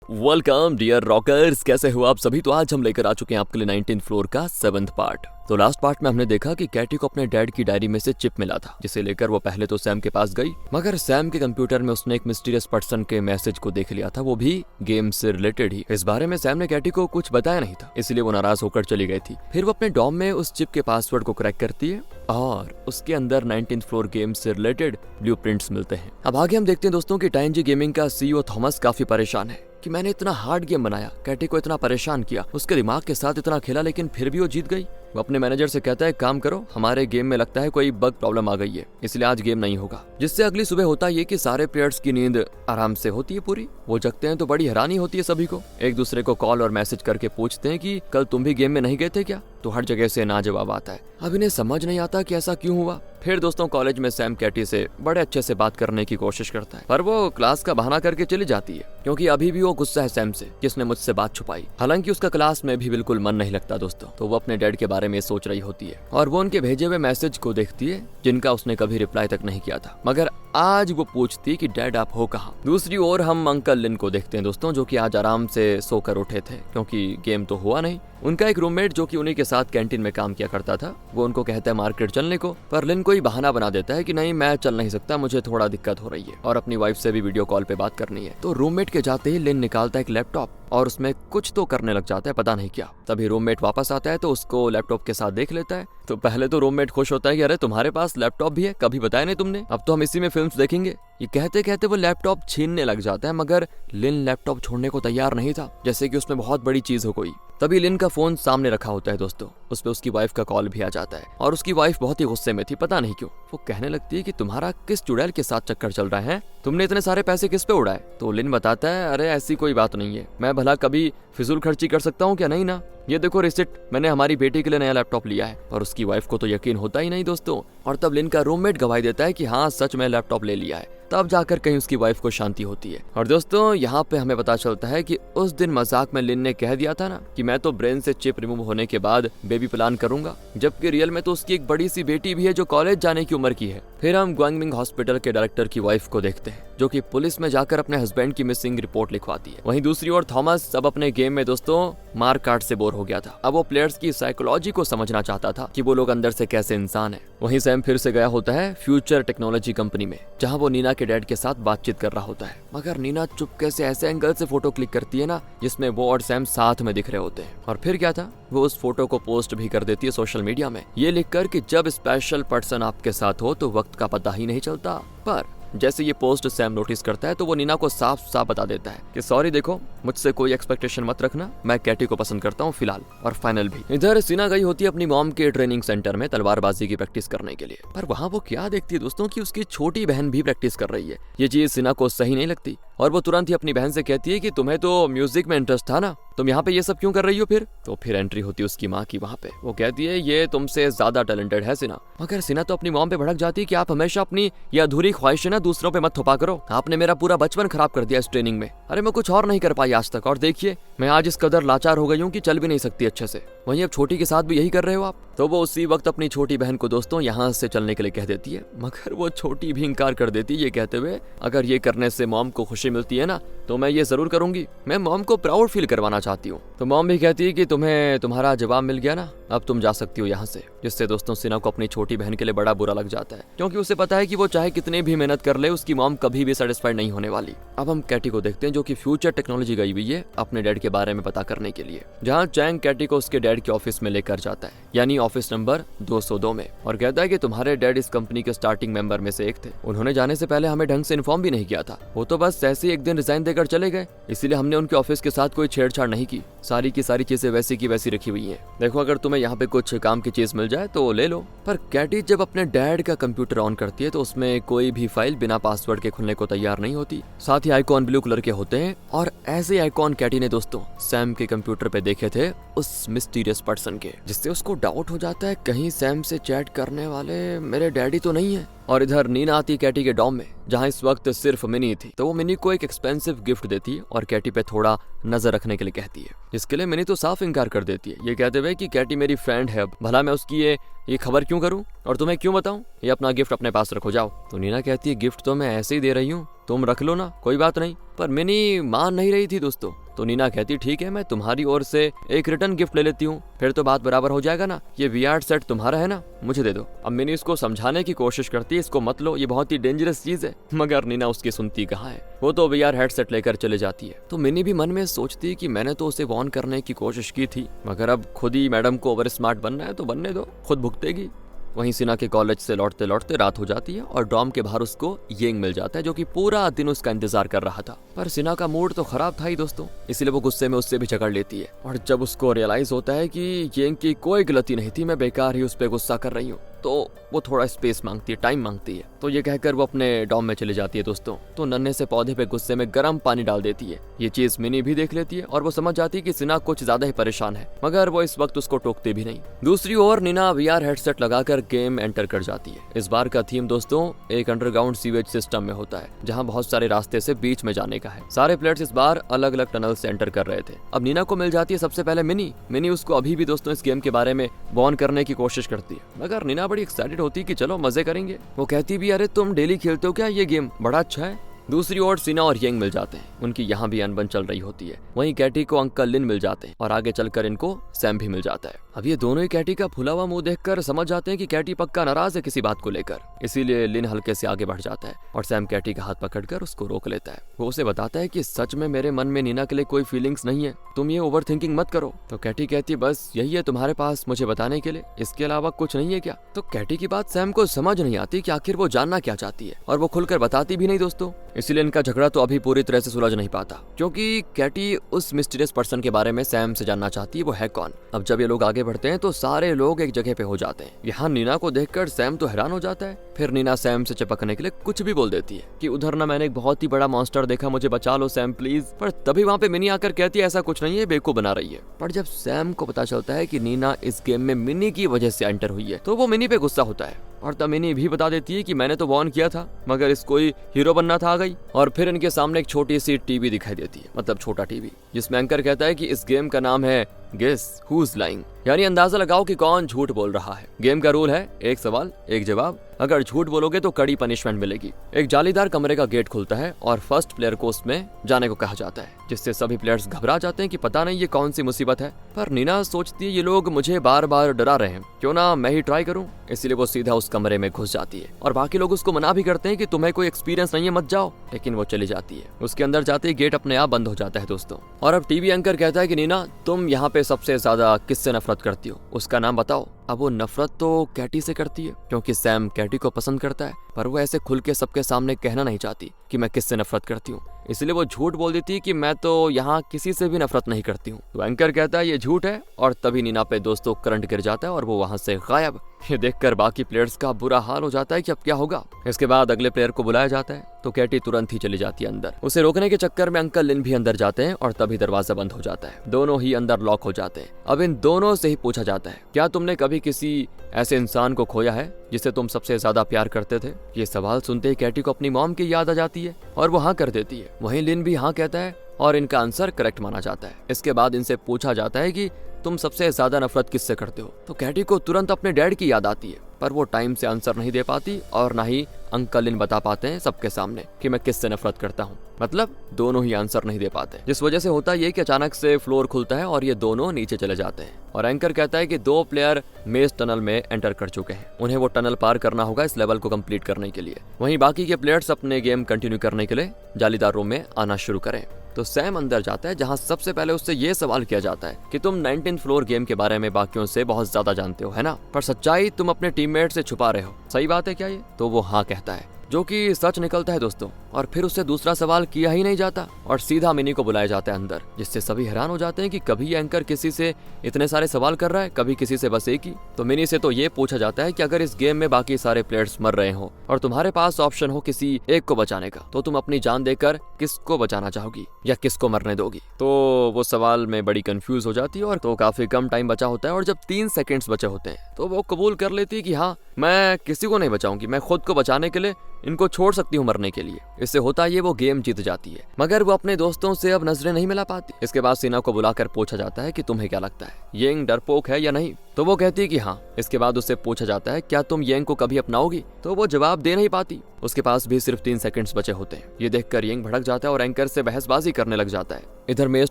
Welcome dear rockers, कैसे हो आप सभी। तो आज हम लेकर आ चुके हैं आपके लिए 19th फ्लोर का 7th पार्ट। तो लास्ट पार्ट में हमने देखा कि कैटी को अपने डैड की डायरी में से चिप मिला था, जिसे लेकर वो पहले तो सैम के पास गई, मगर सैम के कंप्यूटर में उसने एक मिस्टीरियस पर्सन के मैसेज को देख लिया था, वो भी गेम से रिलेटेड ही। इस बारे में सैम ने कैटी को कुछ बताया नहीं था, इसलिए वो नाराज होकर चली गई थी। फिर वो अपने डॉम में उस चिप के पासवर्ड को क्रैक करती है और उसके अंदर 19th फ्लोर गेम से रिलेटेड ब्लूप्रिंट्स मिलते हैं। अब आगे हम देखते हैं दोस्तों कि टाइनजी गेमिंग का सीईओ थॉमस काफी परेशान है कि मैंने इतना हार्ड गेम बनाया, कैटी को इतना परेशान किया, उसके दिमाग के साथ इतना खेला, लेकिन फिर भी वो जीत गई। वो अपने मैनेजर से कहता है काम करो, हमारे गेम में लगता है कोई बग प्रॉब्लम आ गई है, इसलिए आज गेम नहीं होगा। जिससे अगली सुबह होता ये कि सारे प्लेयर्स की नींद आराम से होती है पूरी। वो जगते हैं तो बड़ी हैरानी होती है सभी को, एक दूसरे को कॉल और मैसेज करके पूछते हैं कि कल तुम भी गेम में नहीं गए थे क्या। तो हर जगह से ना जवाब आता है। अब इन्हें समझ नहीं आता कि ऐसा क्यों हुआ। फिर दोस्तों कॉलेज में सैम कैटी से बड़े अच्छे से बात करने की कोशिश करता है, पर वो क्लास का बहाना करके चली जाती है, क्योंकि अभी भी वो गुस्सा है सैम से, किसने मुझसे बात छुपाई। हालांकि उसका क्लास में भी बिल्कुल मन नहीं लगता दोस्तों। तो वो अपने डैड के बारे में सोच रही होती है और वो उनके भेजे हुए मैसेज को देखती है, जिनका उसने कभी रिप्लाई तक नहीं किया था, मगर आज वो पूछती कि डैड आप हो कहाँ। दूसरी ओर हम अंकल लिन को देखते हैं दोस्तों, जो कि आज आराम से सोकर उठे थे, क्योंकि गेम तो हुआ नहीं। उनका एक रूममेट जो कि उन्हीं के साथ कैंटीन में काम किया करता था, वो उनको कहता है मार्केट चलने को, पर लिन कोई बहाना बना देता है कि नहीं मैं चल नहीं सकता, मुझे थोड़ा दिक्कत हो रही है और अपनी वाइफ से भी वीडियो कॉल पे बात करनी है। तो रूममेट के जाते ही लिन निकालता है एक लैपटॉप और उसमें कुछ तो करने लग जाता है, पता नहीं क्या। तभी रूममेट वापस आता है तो उसको लैपटॉप के साथ देख लेता है। तो पहले तो रूममेट खुश होता है कि अरे तुम्हारे पास लैपटॉप भी है, कभी बताया नहीं तुमने, अब तो हम इसी में फिल्म्स देखेंगे। ये कहते कहते वो लैपटॉप छीनने लग जाता है, मगर लिन लैपटॉप छोड़ने को तैयार नहीं था, जैसे कि उसमें बहुत बड़ी चीज हो कोई। तभी लिन का फोन सामने रखा होता है दोस्तों, उस पे उसकी वाइफ का कॉल भी आ जाता है और उसकी वाइफ बहुत ही गुस्से में थी, पता नहीं क्यों। वो कहने लगती है कि तुम्हारा किस चुड़ैल के साथ चक्कर चल रहा है, तुमने इतने सारे पैसे किस पे उड़ाए। तो लिन बताता है अरे ऐसी कोई बात नहीं है, मैं भला कभी फिजूल खर्ची कर सकता हूँ क्या, नहीं ना। ये देखो रिसिप्ट, मैंने हमारी बेटी के लिए नया लैपटॉप लिया है। और उसकी वाइफ को तो यकीन होता ही नहीं दोस्तों। और तब लिन का रूममेट गवाही देता है कि हाँ सच में लैपटॉप ले लिया है। तब जाकर कहीं उसकी वाइफ को शांति होती है। और दोस्तों यहाँ पे हमें पता चलता है कि उस दिन मजाक में लिन ने कह दिया था ना कि मैं तो ब्रेन से चिप रिमूव होने के बाद बेबी प्लान करूंगा, जबकि रियल में तो उसकी एक बड़ी सी बेटी भी है जो कॉलेज जाने की उम्र की है। फिर हम ग्वांगमिंग हॉस्पिटल के डायरेक्टर की वाइफ को देखते हैं, जो कि पुलिस में जाकर अपने हस्बैंड की मिसिंग रिपोर्ट लिखवाती है। वहीं दूसरी ओर थॉमस अब अपने गेम में दोस्तों मार काट से बोर हो गया था। अब वो प्लेयर्स की साइकोलॉजी को समझना चाहता था कि वो लोग अंदर से कैसे इंसान है। वहीं सैम फिर से गया होता है फ्यूचर टेक्नोलॉजी कंपनी में, जहां वो नीना के डैड के साथ बातचीत कर रहा होता है, मगर नीना चुपके से ऐसे एंगल से फोटो क्लिक करती है ना जिसमें वो और सैम साथ में दिख रहे होते हैं। और फिर क्या था, वो उस फोटो को पोस्ट भी कर देती है सोशल मीडिया में, ये लिखकर कि जब स्पेशल पर्सन आपके साथ हो तो वक्त का पता ही नहीं चलता। पर जैसे ये पोस्ट सैम नोटिस करता है तो वो नीना को साफ साफ बता देता है कि सॉरी देखो, मुझसे कोई एक्सपेक्टेशन मत रखना, मैं कैटी को पसंद करता हूँ फिलहाल और फाइनल भी। इधर सीना गई होती है अपनी मॉम के ट्रेनिंग सेंटर में तलवारबाजी की प्रैक्टिस करने के लिए, पर वहाँ वो क्या देखती है दोस्तों कि उसकी छोटी बहन भी प्रैक्टिस कर रही है। ये चीज सीना को सही नहीं लगती और वो तुरंत ही अपनी बहन से कहती है कि तुम्हें तो म्यूजिक में इंटरेस्ट था ना, तुम यहाँ पे ये सब क्यों कर रही हो फिर। तो फिर एंट्री होती है उसकी माँ की वहाँ पे। वो कहती है ये तुमसे ज्यादा टैलेंटेड है सीना, मगर सीना तो अपनी मॉम पे भड़क जाती है कि आप हमेशा अपनी ये अधूरी ख्वाहिशें ना दूसरों पे मत थोपा करो, आपने मेरा पूरा बचपन खराब कर दिया इस ट्रेनिंग में। अरे मैं कुछ और नहीं कर पाई आज तक, और देखिए मैं आज इस कदर लाचार हो गई हूँ कि चल भी नहीं सकती अच्छे से। वहीं अब छोटी के साथ भी यही कर रहे हो आप। तो वो उसी वक्त अपनी छोटी बहन को दोस्तों यहाँ से चलने के लिए कह देती है, मगर वो छोटी भी इंकार कर देती है, ये कहते हुए अगर ये करने से मॉम को खुशी मिलती है ना तो मैं ये जरूर करूंगी, मैं मॉम को प्राउड फील करवाना चाहती हूँ। तो मॉम भी कहती है कि तुम्हें तुम्हारा जवाब मिल गया ना, अब तुम जा सकती हो यहाँ से। जिससे दोस्तों सीना को अपनी छोटी बहन के लिए बड़ा बुरा लग जाता है, क्योंकि उसे पता है कि वो चाहे कितनी भी मेहनत कर ले उसकी मॉम कभी भी सेटिस्फाइड नहीं होने वाली। अब हम कैटी को देखते हैं, जो कि फ्यूचर टेक्नोलॉजी गई हुई है अपने डैड के बारे में पता करने के लिए, जहाँ चैंग कैटी को उसके डैड के ऑफिस में लेकर जाता है, यानी ऑफिस नंबर 202 में, और कहता है कि तुम्हारे डैड इस कंपनी के स्टार्टिंग मेंबर में से एक थे। उन्होंने जाने से पहले हमें ढंग से इन्फॉर्म भी नहीं किया था, वो तो बस ऐसे ही एक दिन रिजाइन देकर चले गए, इसीलिए हमने उनके ऑफिस के साथ कोई छेड़छाड़ नहीं की, सारी की सारी चीजें वैसी की वैसी रखी हुई हैं। देखो अगर तुम्हें यहाँ पे कुछ काम की चीज मिल जाए तो ले लो। पर कैटी जब अपने डैड का कंप्यूटर ऑन करती है तो उसमें कोई भी फाइल बिना पासवर्ड के खुलने को तैयार नहीं होती, साथ ही आइकॉन ब्लू कलर के होते हैं। और ऐसे आइकॉन कैटी ने दोस्तों सैम के कंप्यूटर पे देखे थे उस मिस्टीरियस पर्सन के, जिससे उसको डाउट हो जाता है कहीं सैम से चैट करने वाले मेरे डैडी तो नहीं है। और इधर नीना आती कैटी के डॉम में, जहाँ इस वक्त सिर्फ मिनी थी। तो वो मिनी को एक एक्सपेंसिव गिफ्ट देती है और कैटी पे थोड़ा नजर रखने के लिए कहती है, जिसके लिए मिनी तो साफ इनकार कर देती है, ये कहते हुए कि कैटी मेरी फ्रेंड है, भला मैं उसकी ये खबर क्यों करूं और तुम्हें क्यों बताऊं, ये अपना गिफ्ट अपने पास रखो जाओ। तो नीना कहती है गिफ्ट तो मैं ऐसे ही दे रही हूँ, तुम रख लो ना, कोई बात नहीं। पर मिनी मान नहीं रही थी दोस्तों। तो नीना कहती ठीक है, मैं तुम्हारी ओर से एक रिटर्न गिफ्ट ले लेती हूँ, फिर तो बात बराबर हो जाएगा ना। ये VR सेट तुम्हारा है ना, मुझे दे दो। अब मिनी इसको समझाने की कोशिश करती है, इसको मत लो, ये बहुत ही डेंजरस चीज है, मगर नीना उसकी सुनती कहाँ है। वो तो VR हेडसेट लेकर चले जाती है। तो मिनी भी मन में सोचती है कि मैंने तो उसे वॉर्न करने की कोशिश की थी, मगर अब खुद ही मैडम को ओवर स्मार्ट बनना है तो बनने दो, खुद भुगतेगी। वहीं सिना के कॉलेज से लौटते लौटते रात हो जाती है और डॉम के बाहर उसको येंग मिल जाता है, जो कि पूरा दिन उसका इंतजार कर रहा था। पर सिना का मूड तो खराब था ही दोस्तों, इसलिए वो गुस्से में उससे भी झगड़ लेती है। और जब उसको रियलाइज होता है कि येंग की कोई गलती नहीं थी, मैं बेकार ही उस पर गुस्सा कर रही हूँ, तो वो थोड़ा स्पेस मांगती है, टाइम मांगती है। तो ये कहकर वो अपने डॉम में चली जाती है दोस्तों। तो नन्हे से पौधे पे गुस्से में गर्म पानी डाल देती है। ये चीज मिनी भी देख लेती है और वो समझ जाती है कि सिना कुछ ज्यादा ही परेशान है, मगर वो इस वक्त उसको टोकती भी नहीं। दूसरी ओर नीना VR हेडसेट लगाकर गेम एंटर कर जाती है। इस बार का थीम दोस्तों एक अंडरग्राउंड सीवेज सिस्टम में होता है, जहाँ बहुत सारे रास्ते से बीच में जाने का है। सारे प्लेयर्स इस बार अलग अलग टनल से एंटर कर रहे थे। अब नीना को मिल जाती है सबसे पहले मिनी उसको अभी भी दोस्तों इस गेम के बारे में वॉर्न करने की कोशिश करती है, मगर नीना बड़ी एक्साइटेड होती है कि चलो मजे करेंगे। वो कहती भी अरे तुम डेली खेलते हो क्या, ये गेम बड़ा अच्छा है। दूसरी ओर सिना और येंग मिल जाते हैं, उनकी यहाँ भी अनबन चल रही होती है। वहीं कैटी को अंकल लिन मिल जाते हैं और आगे चलकर इनको सैम भी मिल जाता है। अब ये दोनों ही कैटी का फुला हुआ मुंह देखकर समझ जाते हैं कि कैटी पक्का नाराज है किसी बात को लेकर, इसीलिए लिन हल्के से आगे बढ़ जाता है और सैम कैटी का हाथ पकड़कर उसको रोक लेता है। वो उसे बताता है कि सच में मेरे मन में नीना के लिए कोई फीलिंग्स नहीं है, तुम ये ओवर थिंकिंग मत करो। तो कैटी कहती है बस यही है तुम्हारे पास मुझे बताने के लिए, इसके अलावा कुछ नहीं है क्या। तो कैटी की बात सैम को समझ नहीं आती कि आखिर वो जानना क्या चाहती है, और वो खुलकर बताती भी नहीं दोस्तों। इसीलिए इनका झगड़ा तो अभी पूरी तरह से सुलझ नहीं पाता, क्योंकि कैटी उस मिस्टीरियस पर्सन के बारे में सैम से जानना चाहती है, वो है कौन। अब जब ये लोग आगे बढ़ते हैं तो सारे लोग एक जगह पे हो जाते हैं। यहाँ नीना को देखकर सैम तो हैरान हो जाता है। फिर नीना सैम से चिपकने के लिए कुछ भी बोल देती है कि उधर ना मैंने एक बहुत ही बड़ा मॉन्स्टर देखा, मुझे बचा लो सैम प्लीज। पर तभी वहाँ पे मिनी आकर कहती है ऐसा कुछ नहीं है, बेवकूफ बना रही है। पर जब सैम को पता चलता है कि नीना इस गेम में मिनी की वजह से एंटर हुई है, तो वो मिनी पे गुस्सा होता है और तब मिनी भी बता देती है कि मैंने तो वॉर्न किया था, मगर इसको ही हीरो बनना था आ गई। और फिर इनके सामने एक छोटी सी टीवी दिखाई देती है, मतलब छोटा टीवी, जिसमें एंकर कहता है कि इस गेम का नाम है गेस हुज लाइंग, यानी अंदाजा लगाओ कि कौन झूठ बोल रहा है। गेम का रूल है एक सवाल एक जवाब, अगर झूठ बोलोगे तो कड़ी पनिशमेंट मिलेगी। एक जालीदार कमरे का गेट खुलता है और फर्स्ट प्लेयर को उसमें जाने को कहा जाता है, जिससे सभी प्लेयर्स घबरा जाते हैं कि पता नहीं ये कौन सी मुसीबत है। पर नीना सोचती है ये लोग मुझे बार बार डरा रहे हैं, क्यों ना मैं ही ट्राई करूं। इसलिए वो सीधा उस कमरे में घुस जाती है और बाकी लोग उसको मना भी करते हैं कि तुम्हें कोई एक्सपीरियंस नहीं है मत जाओ, लेकिन वो चली जाती है। उसके अंदर जाते ही गेट अपने आप बंद हो जाता है दोस्तों। और अब टीवी एंकर कहता है कि नीना तुम यहाँ पे सबसे ज्यादा किससे नफरत करती हो, उसका नाम बताओ। अब वो नफरत तो कैटी से करती है, क्योंकि सैम कैटी को पसंद करता है, पर वो ऐसे खुल के सबके सामने कहना नहीं चाहती कि मैं किससे नफरत करती हूँ। इसलिए वो झूठ बोल देती है कि मैं तो यहाँ किसी से भी नफरत नहीं करती हूँ। तो एंकर कहता है ये झूठ है, और तभी नीना पे दोस्तों करंट गिर जाता है और वो वहाँ से गायब। ये देखकर बाकी प्लेयर्स का बुरा हाल हो जाता है कि अब क्या होगा। इसके बाद अगले प्लेयर को बुलाया जाता है, तो कैटी तुरंत ही चली जाती है अंदर। उसे रोकने के चक्कर में अंकल लिन भी अंदर जाते हैं और तभी दरवाजा बंद हो जाता है। दोनों ही अंदर लॉक हो जाते हैं। अब इन दोनों से ही पूछा जाता है क्या तुमने कभी किसी ऐसे इंसान को खोया है जिसे तुम सबसे ज्यादा प्यार करते थे। ये सवाल सुनते ही कैटी को अपनी मॉम की याद आ जाती है और वो हाँ कर देती है। वहीं लिन भी हाँ कहता है और इनका आंसर करेक्ट माना जाता है। इसके बाद इनसे पूछा जाता है कि तुम सबसे ज्यादा नफरत किससे करते हो। तो कैटी को तुरंत अपने डैड की याद आती है, पर वो टाइम से आंसर नहीं दे पाती और ना ही अंकल लिन बता पाते हैं सबके सामने कि मैं किससे नफरत करता हूँ। मतलब दोनों ही आंसर नहीं दे पाते, जिस वजह से होता ये कि अचानक से फ्लोर खुलता है और ये दोनों नीचे चले जाते हैं। और एंकर कहता है कि 2 प्लेयर मेज टनल में एंटर कर चुके हैं, उन्हें वो टनल पार करना होगा इस लेवल को कंप्लीट करने के लिए। वहीं बाकी के प्लेयर्स अपने गेम कंटिन्यू करने के लिए जालीदार रूम में आना शुरू करें। तो सैम अंदर जाता है, जहां सबसे पहले उससे ये सवाल किया जाता है कि तुम 19th फ्लोर गेम के बारे में बाकियों से बहुत ज्यादा जानते हो, है ना, पर सच्चाई तुम अपने टीममेट से छुपा रहे हो, सही बात है क्या ये। तो वो हाँ कहता है। जो कि सच निकलता है दोस्तों। और फिर उससे दूसरा सवाल किया ही नहीं जाता और सीधा मिनी को बुलाया जाता है अंदर, जिससे सभी हैरान हो जाते हैं कि कभी एंकर किसी से इतने सारे सवाल कर रहा है, कभी किसी से बस एक ही। तो मिनी से तो ये पूछा जाता है कि अगर इस गेम में बाकी सारे प्लेयर्स मर रहे हो और तुम्हारे पास ऑप्शन हो किसी एक को बचाने का, तो तुम अपनी जान देकर किसको बचाना चाहोगी या किसको मरने दोगी। तो वो सवाल में बड़ी कंफ्यूज हो जाती है और तो काफी कम टाइम बचा होता है और जब 3 सेकंड्स बचे होते हैं तो वो कबूल कर लेती है कि हाँ, मैं किसी को नहीं बचाऊंगी, मैं खुद को बचाने के लिए इनको छोड़ सकती हूँ मरने के लिए। इससे होता ये वो गेम जीत जाती है, मगर वो अपने दोस्तों से अब नजरें नहीं मिला पाती। इसके बाद सीना को बुलाकर पूछा जाता है कि तुम्हें क्या लगता है, येंग डरपोक है या नहीं। तो वो कहती है कि हाँ। इसके बाद उससे पूछा जाता है क्या तुम येंग को कभी अपनाओगी, तो वो जवाब दे नहीं पाती। उसके पास भी सिर्फ 3 सेकंड्स बचे होते हैं। ये देखकर येंग भड़क जाता है और एंकर से बहसबाजी करने लग जाता है। इधर मेज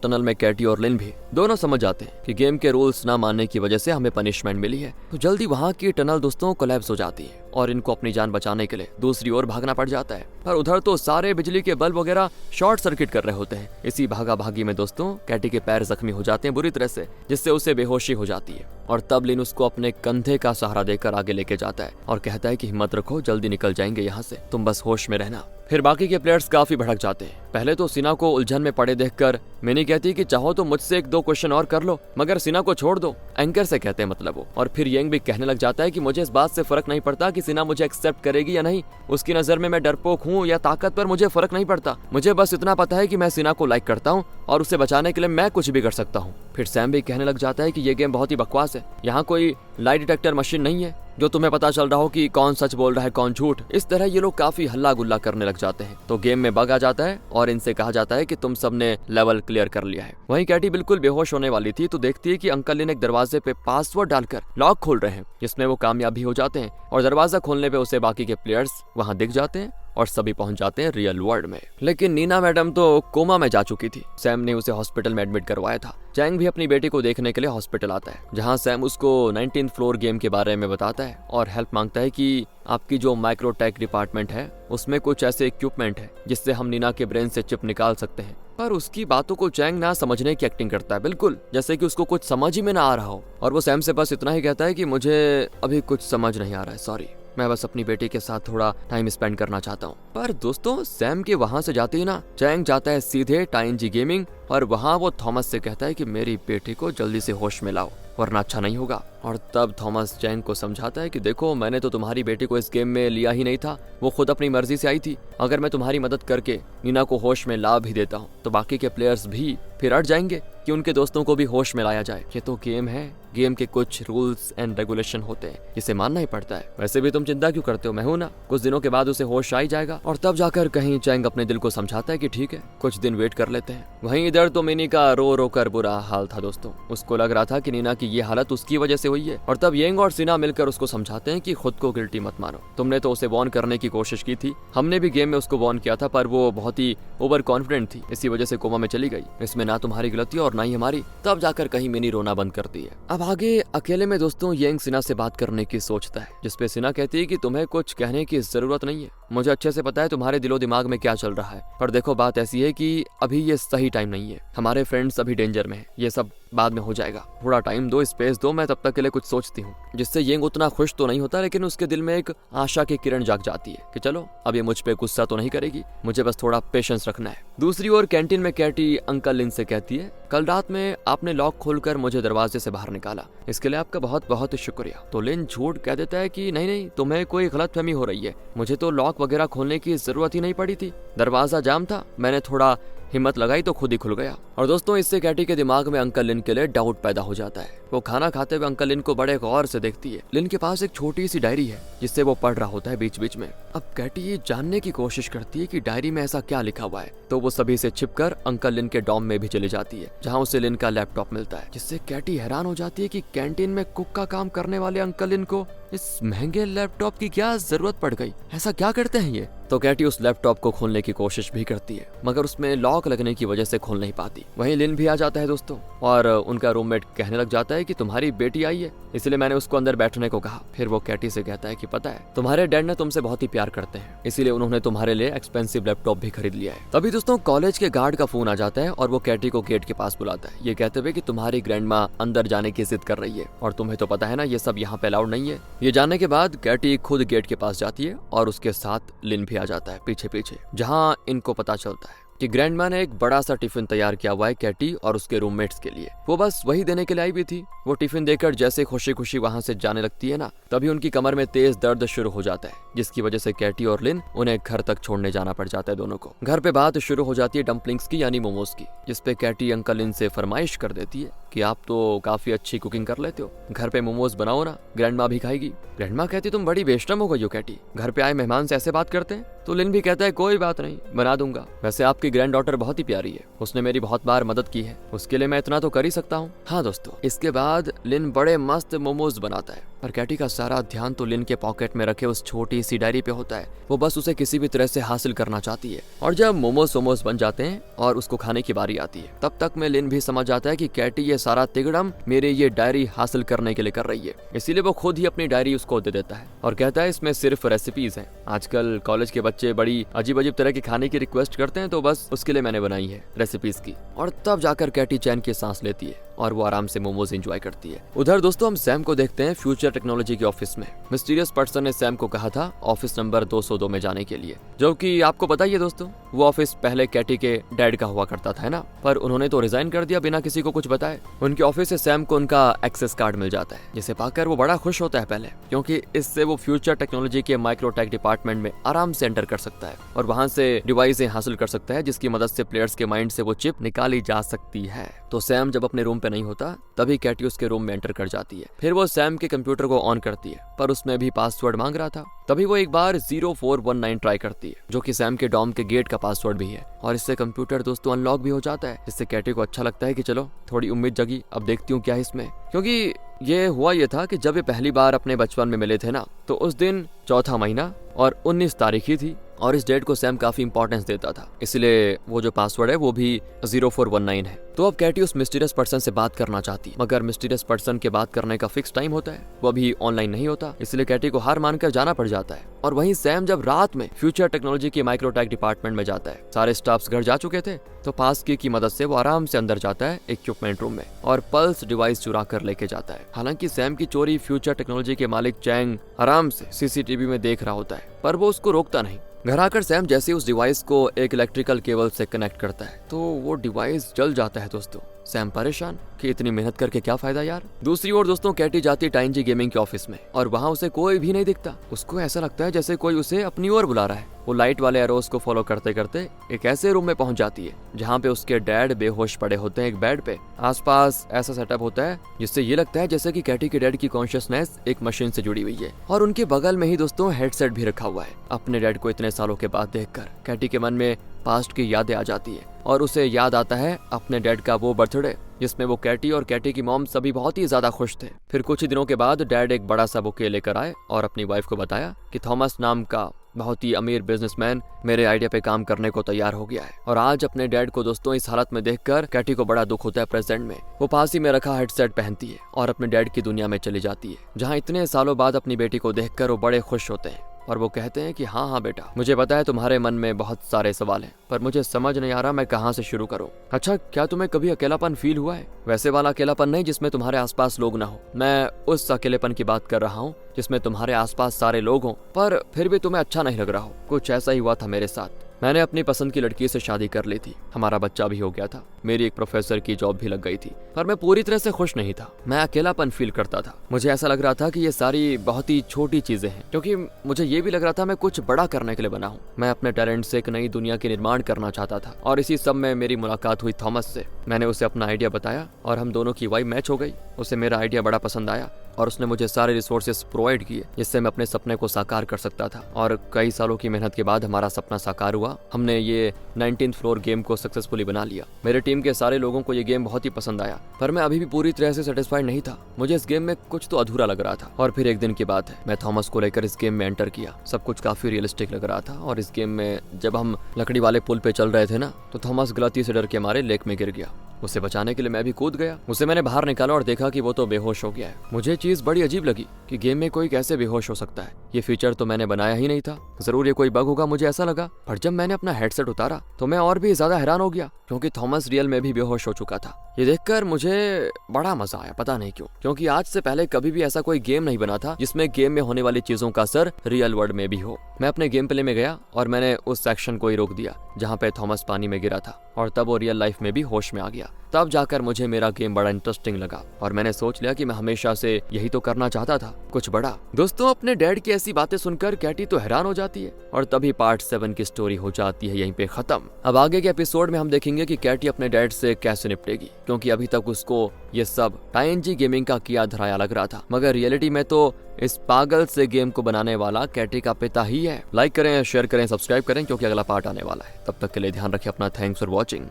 टनल में कैटी और लिन भी दोनों समझ जाते हैं कि गेम के रूल्स ना मानने की वजह से हमें पनिशमेंट मिली है। तो जल्दी वहाँ की टनल दोस्तों कोलैप्स हो जाती है और इनको अपनी जान बचाने के लिए दूसरी ओर भागना पड़ जाता है। पर उधर तो सारे बिजली के बल्ब वगैरह शॉर्ट सर्किट कर रहे होते हैं। इसी भागा भागी में दोस्तों कैटी के पैर जख्मी हो जाते हैं बुरी तरह से, जिससे उसे बेहोशी हो जाती है। और तब लिन उसको अपने कंधे का सहारा देकर आगे लेके जाता है और कहता है कि हिम्मत रखो, जल्दी निकल जाएंगे यहाँ से, तुम बस होश में रहना। फिर बाकी के प्लेयर्स काफी भड़क जाते हैं। पहले तो सिना को उलझन में पड़े देखकर मिनी कहती है कि चाहो तो मुझसे 1-2 क्वेश्चन और कर लो, मगर सिना को छोड़ दो। एंकर से कहते हैं मतलब वो। और फिर येंग भी कहने लग जाता है कि मुझे इस बात से फर्क नहीं पड़ता कि सिना मुझे एक्सेप्ट करेगी या नहीं, उसकी नजर में मैं डरपोक हूँ या ताकतवर, मुझे फर्क नहीं पड़ता। मुझे बस इतना पता है कि मैं सिना को लाइक करता हूँ और उसे बचाने के लिए मैं कुछ भी कर सकता हूँ। फिर सैम भी कहने लग जाता है कि ये गेम बहुत ही बकवास है, यहाँ कोई लाई डिटेक्टर मशीन नहीं है जो तुम्हें पता चल रहा हो कि कौन सच बोल रहा है कौन झूठ। इस तरह ये लोग काफी हल्ला गुल्ला करने लग जाते हैं। तो गेम में बग आ जाता है और इनसे कहा जाता है कि तुम सबने लेवल क्लियर कर लिया है। वहीं कैटी बिल्कुल बेहोश होने वाली थी तो देखती है कि अंकल लिन एक दरवाजे पे पासवर्ड डालकर लॉक खोल रहे हैं, जिसमें वो कामयाब भी हो जाते हैं और दरवाजा खोलने पे उसे बाकी के प्लेयर्स वहाँ दिख जाते हैं और सभी पहुंच जाते हैं रियल वर्ल्ड में। लेकिन नीना मैडम तो कोमा में जा चुकी थी। सैम ने उसे हॉस्पिटल में एडमिट करवाया था। चैंग भी अपनी बेटी को देखने के लिए हॉस्पिटल आता है, जहां सैम उसको 19th फ्लोर गेम के बारे में बताता है और हेल्प मांगता है कि आपकी जो माइक्रोटेक डिपार्टमेंट है उसमें कुछ ऐसे इक्विपमेंट है जिससे हम नीना के ब्रेन से चिप निकाल सकते हैं। पर उसकी बातों को चैंग ना समझने की एक्टिंग करता है, बिल्कुल जैसे कि उसको कुछ समझ ही में ना आ रहा हो। और वो सैम से बस इतना ही कहता है कि मुझे अभी कुछ समझ नहीं आ रहा है, सॉरी, मैं बस अपनी बेटी के साथ थोड़ा टाइम स्पेंड करना चाहता हूँ। पर दोस्तों सैम के वहाँ से जाते ही ना चैंग जाता है सीधे टाइनजी गेमिंग और वहाँ वो थॉमस से कहता है कि मेरी बेटी को जल्दी से होश में लाओ वरना अच्छा नहीं होगा। और तब थॉमस चैंग को समझाता है कि देखो, मैंने तो तुम्हारी बेटी को इस गेम में लिया ही नहीं था, वो खुद अपनी मर्जी से आई थी। अगर मैं तुम्हारी मदद करके नीना को होश में ला भी देता हूँ तो बाकी के प्लेयर्स भी फिर अड़ जाएंगे कि उनके दोस्तों को भी होश में लाया जाए। ये तो गेम है, गेम के कुछ रूल्स एंड रेगुलेशन होते हैं, जिसे मानना ही पड़ता है। वैसे भी तुम चिंता क्यों करते हो, मैं हूं ना, कुछ दिनों के बाद उसे होश आ ही जाएगा। और तब जाकर कहीं चैंग अपने दिल को समझाता है कि ठीक है, कुछ दिन वेट कर लेते हैं। वहीं इधर तो मिनी का रो रो कर बुरा हाल था दोस्तों। उसको लग रहा था कि नीना की ये हालत उसकी वजह से हुई है। और तब येंग और सिना मिलकर उसको समझाते हैं कि खुद को गिल्टी मत मानो, तुमने तो उसे वॉर्न करने की कोशिश की थी, हमने भी गेम में उसको वॉर्न किया था, पर वो बहुत ही ओवर कॉन्फिडेंट थी, इसी वजह से कोमा में चली गई। इसमें ना तुम्हारी गलती और ना ही हमारी। तब जाकर कहीं मिनी रोना बंद करती है। अब आगे अकेले में दोस्तों येंग सिना से बात करने की सोचता है, जिसपे सिना कहती है कि तुम्हें कुछ कहने की जरूरत नहीं है, मुझे अच्छे से पता है तुम्हारे दिलो दिमाग में क्या चल रहा है। पर देखो, बात ऐसी है कि अभी ये सही टाइम नहीं है, हमारे फ्रेंड्स अभी डेंजर में है, ये सब बाद में हो जाएगा, थोड़ा टाइम दो, स्पेस दो, मैं तब तक के लिए कुछ सोचती हूँ। जिससे येंग उतना खुश तो नहीं होता, लेकिन उसके दिल में एक आशा की किरण जाग जाती है कि चलो अब ये मुझ पे गुस्सा तो नहीं करेगी, मुझे बस थोड़ा पेशेंस रखना है। दूसरी ओर कैंटीन में कैटी अंकल लिन से कहती है, कल रात में आपने लॉक खोलकर मुझे दरवाजे से बाहर निकाला, इसके लिए आपका बहुत बहुत शुक्रिया। तो लिन झूठ कह देता है कि नहीं नहीं, तुम्हें कोई गलतफहमी हो रही है, मुझे तो लॉक वगैरह खोलने की जरूरत ही नहीं पड़ी थी, दरवाजा जाम था, मैंने थोड़ा हिम्मत लगाई तो खुद ही खुल गया। और दोस्तों इससे कैटी के दिमाग में अंकल लिन के लिए डाउट पैदा हो जाता है। वो खाना खाते हुए अंकल लिन को बड़े गौर से देखती है। लिन के पास एक छोटी सी डायरी है जिससे वो पढ़ रहा होता है बीच बीच में। अब कैटी ये जानने की कोशिश करती है कि डायरी में ऐसा क्या लिखा हुआ है, तो वो सभी से छिपकर अंकल लिन के डॉम में भी चली जाती है, जहाँ उसे लिन का लैपटॉप मिलता है। जिससे कैटी हैरान हो जाती है कि कैंटीन में कुक का काम करने वाले अंकल लिन को इस महंगे लैपटॉप की क्या जरूरत पड़ गई, ऐसा क्या करते हैं ये। तो कैटी उस लैपटॉप को खोलने की कोशिश भी करती है, मगर उसमें लॉक लगने की वजह से खोल नहीं पाती। वहीं लिन भी आ जाता है दोस्तों, और उनका रूममेट कहने लग जाता है कि तुम्हारी बेटी आई है, इसलिए मैंने उसको अंदर बैठने को कहा। फिर वो कैटी से कहता है कि पता है, तुम्हारे डैड ने तुमसे बहुत ही प्यार करते हैं, इसीलिए उन्होंने तुम्हारे लिए एक्सपेंसिव लैपटॉप भी खरीद लिया है। तभी दोस्तों कॉलेज के गार्ड का फोन आ जाता है और वो कैटी को गेट के पास बुलाता है, ये कहते हुए कि तुम्हारी ग्रैंड माँ अंदर जाने की जिद कर रही है, और तुम्हें तो पता है ना ये सब यहाँ पे अलाउड नहीं है, ये जानने के बाद कैटी खुद गेट के पास जाती है और उसके साथ लिन भी आ जाता है पीछे पीछे, जहाँ इनको पता चलता है कि ग्रैंडमा ने एक बड़ा सा टिफिन तैयार किया हुआ है कैटी और उसके रूममेट्स के लिए। वो बस वही देने के लिए आई भी थी। वो टिफिन देकर जैसे खुशी खुशी वहाँ से जाने लगती है ना, तभी उनकी कमर में तेज दर्द शुरू हो जाता है, जिसकी वजह से कैटी और लिन उन्हें घर तक छोड़ने जाना पड़ जाता है दोनों को। घर पे बात शुरू हो जाती है डम्पलिंग्स की यानी मोमोज की, जिसपे कैटी अंकल लिन से फरमाइश कर देती है कि आप तो काफी अच्छी कुकिंग कर लेते हो, घर पे मोमोज बनाओ ना, ग्रैंडमा भी खाएगी। ग्रैंडमा कहती तुम बड़ी बेशरम हो गई हो कैटी, घर पे आए मेहमान से ऐसे बात करते हैं। तो लिन भी कहता है कोई बात नहीं, बना दूंगा। वैसे आपकी ग्रैंड डॉटर बहुत ही प्यारी है, उसने मेरी बहुत बार मदद की है, उसके लिए मैं इतना तो कर ही सकता हूँ। हाँ दोस्तों, इसके बाद लिन बड़े मस्त मोमोज बनाता है, पर कैटी का सारा ध्यान तो लिन के पॉकेट में रखे उस छोटी सी डायरी पे होता है। वो बस उसे किसी भी तरह से हासिल करना चाहती है। और जब मोमोज बन जाते हैं और उसको खाने की बारी आती है, तब तक में लिन भी समझ जाता है कि कैटी ये सारा तिगड़म मेरे ये डायरी हासिल करने के लिए कर रही है। इसीलिए वो खुद ही अपनी डायरी उसको दे देता है और कहता है इसमें सिर्फ रेसिपीज हैं। आजकल कॉलेज के बच्चे बड़ी अजीब अजीब तरह के खाने की रिक्वेस्ट करते हैं, तो बस उसके लिए मैंने बनाई है रेसिपीज की। और तब जाकर कैटी चैन की सांस लेती है और वो आराम से मोमोज एंजॉय करती है। उधर दोस्तों हम सैम को देखते हैं फ्यूचर टेक्नोलॉजी के ऑफिस में। मिस्टीरियस पर्सन ने सैम को कहा था ऑफिस नंबर 202 में जाने के लिए, जो कि आपको पता ही है दोस्तों, वो ऑफिस पहले कैटी के डैड का हुआ करता था, है ना, पर उन्होंने तो रिजाइन कर दिया बिना किसी को कुछ बताए। उनके ऑफिस से सैम को उनका एक्सेस कार्ड मिल जाता है, जिसे पाकर वो बड़ा खुश होता है पहले, क्योंकि इससे वो फ्यूचर टेक्नोलॉजी के माइक्रोटेक डिपार्टमेंट में आराम से एंटर कर सकता है और वहां से डिवाइसें हासिल कर सकता है, जिसकी मदद से प्लेयर्स के माइंड से वो चिप निकाली जा सकती है। तो सैम जब अपने रूम पे नहीं होता, तभी कैटी उसके रूम में एंटर कर जाती है। फिर वो सैम के कंप्यूटर को ऑन करती है, पर उसमें भी पासवर्ड मांग रहा था। तभी वो एक बार 0419 ट्राई करती है, जो कि सैम के डॉम के गेट का पासवर्ड भी है, और इससे कंप्यूटर दोस्तों अनलॉक भी हो जाता है। जिससे कैटी को अच्छा लगता है कि चलो थोड़ी उम्मीद जगी, अब देखती हूँ क्या है इसमें। क्योंकि ये था कि जब ये पहली बार अपने बचपन में मिले थे ना, तो उस दिन चौथा महीना और 19 तारीख ही थी, और इस डेट को सैम काफी इंपॉर्टेंस देता था, इसलिए वो जो पासवर्ड है वो भी 0419 है। तो अब कैटी उस मिस्टीरियस पर्सन से बात करना चाहती है, मगर मिस्टीरियस पर्सन के बात करने का फिक्स टाइम होता है, वो अभी ऑनलाइन नहीं होता, इसलिए कैटी को हार मानकर जाना पड़ जाता है। और वहीं सैम जब रात में फ्यूचर टेक्नोलॉजी के माइक्रोटेक डिपार्टमेंट में जाता है, सारे स्टाफ्स घर जा चुके थे, तो पास की मदद से वो आराम से अंदर जाता है इक्विपमेंट रूम में और पल्स डिवाइस चुरा कर लेके जाता है। हालांकि सैम की चोरी फ्यूचर टेक्नोलॉजी के मालिक चैंग आराम से सीसीटीवी में देख रहा होता है, पर वो उसको रोकता नहीं। घर आकर सैम जैसे ही उस डिवाइस को एक इलेक्ट्रिकल केबल से कनेक्ट करता है, तो वो डिवाइस जल जाता है दोस्तों। सैम परेशान कि इतनी मेहनत करके क्या फायदा यार। दूसरी ओर दोस्तों कैटी जाती है टाइनजी गेमिंग के ऑफिस में, और वहाँ उसे कोई भी नहीं दिखता। उसको ऐसा लगता है जैसे कोई उसे अपनी ओर बुला रहा है। वो लाइट वाले एरोस को फॉलो करते करते एक ऐसे रूम में पहुंच जाती है जहाँ पे उसके डैड बेहोश पड़े होते हैं एक बेड पे। आसपास ऐसा सेटअप होता है जिससे ये लगता है जैसे कि कैटी के डैड की कॉन्शियसनेस एक मशीन से जुड़ी हुई है, और उनके बगल में ही दोस्तों हेडसेट भी रखा हुआ है। अपने डैड को इतने सालों के बाद देखकर कैटी के मन में पास्ट की यादें आ जाती है, और उसे याद आता है अपने डैड का वो बर्थडे जिसमें वो कैटी और कैटी की मॉम सभी बहुत ही ज्यादा खुश थे। फिर कुछ ही दिनों के बाद डैड एक बड़ा सा बुके लेकर आए और अपनी वाइफ को बताया कि थॉमस नाम का बहुत ही अमीर बिजनेसमैन मेरे आइडिया पे काम करने को तैयार हो गया है। और आज अपने डैड को दोस्तों इस हालत में देखकर कैटी को बड़ा दुख होता है प्रेजेंट में। वो पास ही में रखा हेडसेट पहनती है और अपने डैड की दुनिया में चली जाती है, जहाँ इतने सालों बाद अपनी बेटी को देखकर वो बड़े खुश होते हैं। और वो कहते हैं कि हाँ बेटा, मुझे पता है तुम्हारे मन में बहुत सारे सवाल हैं, पर मुझे समझ नहीं आ रहा मैं कहाँ से शुरू करूँ। अच्छा, क्या तुम्हें कभी अकेलापन फील हुआ है? वैसे वाला अकेलापन नहीं जिसमें तुम्हारे आसपास लोग ना हो, मैं उस अकेलेपन की बात कर रहा हूँ जिसमें तुम्हारे आसपास सारे लोग हों पर फिर भी तुम्हें अच्छा नहीं लग रहा हो। कुछ ऐसा ही हुआ था मेरे साथ। मैंने अपनी पसंद की लड़की से शादी कर ली थी, हमारा बच्चा भी हो गया था, मेरी एक प्रोफेसर की जॉब भी लग गई थी, पर मैं पूरी तरह से खुश नहीं था। मैं अकेलापन फील करता था। मुझे ऐसा लग रहा था कि ये सारी बहुत ही छोटी चीजें हैं, क्योंकि मुझे ये भी लग रहा था मैं कुछ बड़ा करने के लिए बना हूँ। मैं अपने टैलेंट से एक नई दुनिया के निर्माण करना चाहता था। और इसी सब में मेरी मुलाकात हुई थॉमस से। मैंने उसे अपना आइडिया बताया और हम दोनों की वाइब मैच हो गई। उसे मेरा आइडिया बड़ा पसंद आया और उसने मुझे सारे रिसोर्सेस प्रोवाइड किए जिससे मैं अपने सपने को साकार कर सकता था। और कई सालों की मेहनत के बाद हमारा सपना साकार हुआ। हमने ये 19th फ्लोर गेम को सक्सेसफुली बना लिया। मेरे टीम के सारे लोगों को ये गेम बहुत ही पसंद आया, पर मैं अभी भी पूरी तरह से सेटिस्फाइड नहीं था। मुझे इस गेम में कुछ तो अधूरा लग रहा था। और फिर एक दिन की बात है, मैं थॉमस को लेकर इस गेम में एंटर किया। सब कुछ काफी रियलिस्टिक लग रहा था। और इस गेम में जब हम लकड़ी वाले पुल पे चल रहे थे ना, तो थॉमस गलती से डर के मारे लेक में गिर गया। उसे बचाने के लिए मैं भी कूद गया। उसे मैंने बाहर निकाला और देखा कि वो तो बेहोश हो गया है। मुझे चीज बड़ी अजीब लगी कि गेम में कोई कैसे बेहोश हो सकता है। ये फीचर तो मैंने बनाया ही नहीं था, जरूर ये कोई बग होगा, मुझे ऐसा लगा। पर जब मैंने अपना हेडसेट उतारा तो मैं और भी ज्यादा हैरान हो गया, क्योंकि थॉमस रियल में भी बेहोश हो चुका था। ये देखकर मुझे बड़ा मजा आया, पता नहीं क्यों, क्योंकि आज से पहले कभी भी ऐसा कोई गेम नहीं बना था जिसमें गेम में होने वाली चीजों का असर रियल वर्ल्ड में भी हो। मैं अपने गेम प्ले में गया और मैंने उस सेक्शन को ही रोक दिया जहाँ पे थॉमस पानी में गिरा था, और तब वो रियल लाइफ में भी होश में आ गया। तब जाकर मुझे मेरा गेम बड़ा इंटरेस्टिंग लगा और मैंने सोच लिया कि मैं हमेशा से यही तो करना चाहता था, कुछ बड़ा। दोस्तों, अपने डैड की ऐसी बातें सुनकर कैटी तो हैरान हो जाती है और तभी पार्ट 7 की स्टोरी हो जाती है यहीं पे खत्म। अब आगे के एपिसोड में हम देखेंगे कि कैटी अपने डैड से कैसे निपटेगी, क्योंकि अभी तक उसको ये सब टाइनजी गेमिंग का किया धराया लग रहा था, मगर रियलिटी में तो इस पागल से गेम को बनाने वाला कैटी का पिता ही है। लाइक करें, शेयर करें, सब्सक्राइब करें, क्योंकि अगला पार्ट आने वाला है। तब तक के लिए ध्यान रखें अपना। Thanks for watching.